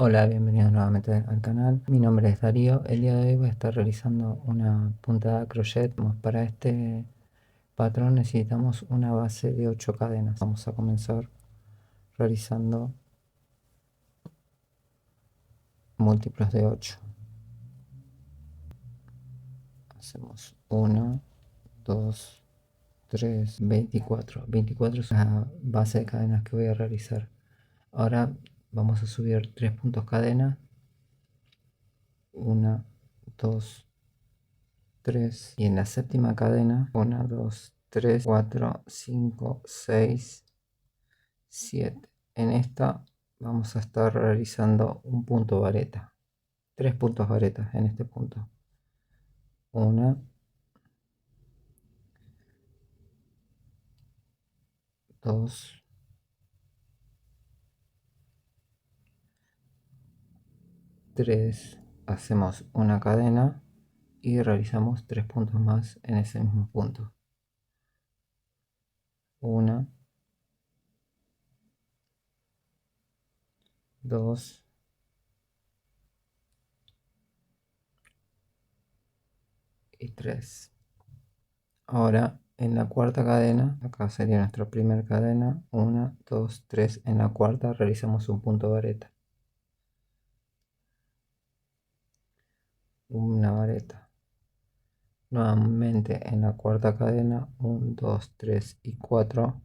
Hola, bienvenidos nuevamente al canal. Mi nombre es Darío. El día de hoy voy a estar realizando una puntada crochet. Para este patrón necesitamos una base de 8 cadenas. Vamos a comenzar realizando múltiplos de 8. Hacemos 1, 2, 3, 24. 24 es la base de cadenas que voy a realizar. Ahora vamos a subir 3 puntos cadena. 1, 2, 3 y en la séptima cadena 1, 2, 3, 4, 5, 6, 7. En esta vamos a estar realizando un punto vareta, 3 puntos varetas en este punto. 1, 2, 3, hacemos una cadena y realizamos 3 puntos más en ese mismo punto. 1, 2, 3. Ahora en la cuarta cadena, acá sería nuestra primera cadena, 1, 2, 3. En la cuarta realizamos un punto vareta, una vareta. Nuevamente en la cuarta cadena, 1, 2, 3 y 4,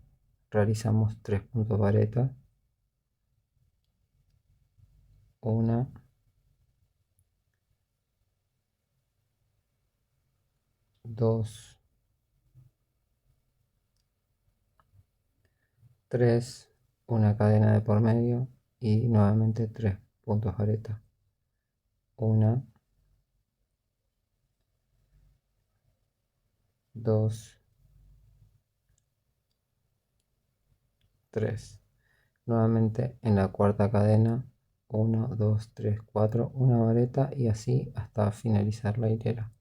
realizamos 3 puntos vareta, 1, 2, 3, una cadena de por medio y nuevamente 3 puntos vareta, 1, 2, 3. Nuevamente en la cuarta cadena, 1, 2, 3, 4, una vareta y así hasta finalizar la hilera.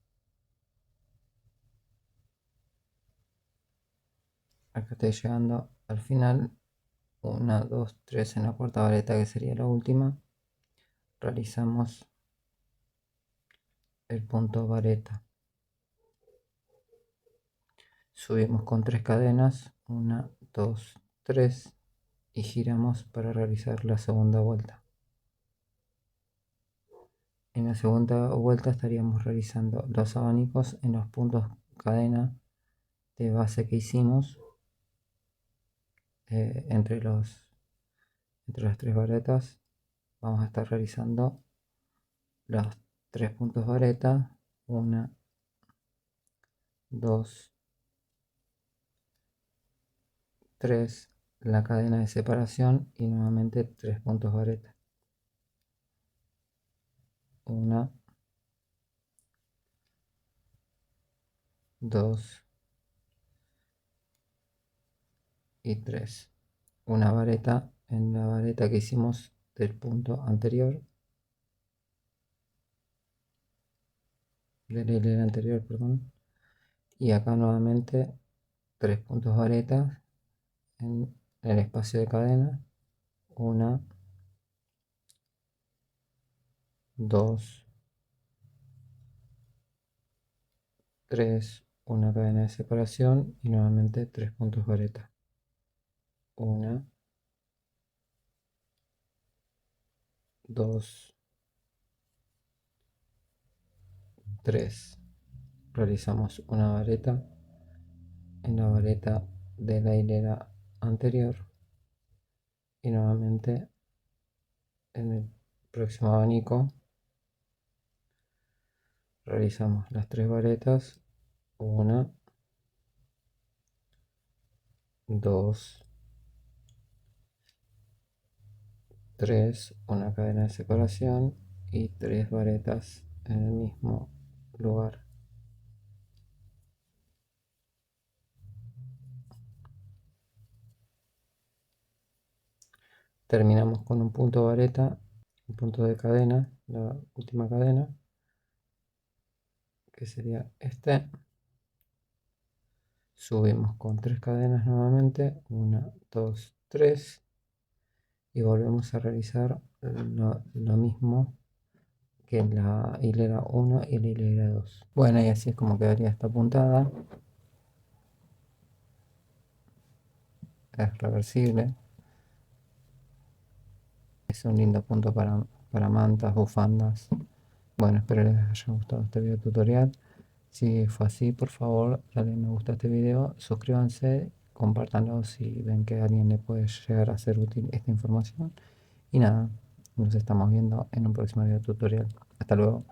Acá estoy llegando al final, 1, 2, 3 en la cuarta vareta que sería la última. Realizamos el punto vareta. Subimos con 3 cadenas, 1, 2, 3 y giramos para realizar la segunda vuelta. En la segunda vuelta estaríamos realizando los abanicos en los puntos cadena de base que hicimos entre las 3 varetas. Vamos a estar realizando los 3 puntos vareta, 1, 2, 3, la cadena de separación y nuevamente 3 puntos vareta, 1, 2 y 3. Una vareta en la vareta que hicimos del punto anterior, del hilera anterior, perdón. Y acá nuevamente 3 puntos varetas en el espacio de cadena, 1, 2, 3, una cadena de separación y nuevamente 3 puntos vareta, 1, 2, 3. Realizamos una vareta en la vareta de la hilera anterior y nuevamente en el próximo abanico realizamos las 3 varetas, 1, 2, 3, una cadena de separación y 3 varetas en el mismo lugar. Terminamos con un punto vareta, un punto de cadena, la última cadena, que sería este. Subimos con 3 cadenas nuevamente, 1, 2, 3 y volvemos a realizar lo mismo que la hilera 1 y la hilera 2. Bueno, y así es como quedaría esta puntada. Es reversible. Es un lindo punto para mantas, bufandas. Bueno, espero les haya gustado este video tutorial. Si fue así, por favor, dale me gusta a este video, suscríbanse, compártanlo si ven que a alguien le puede llegar a ser útil esta información. Y nada, nos estamos viendo en un próximo video tutorial. Hasta luego.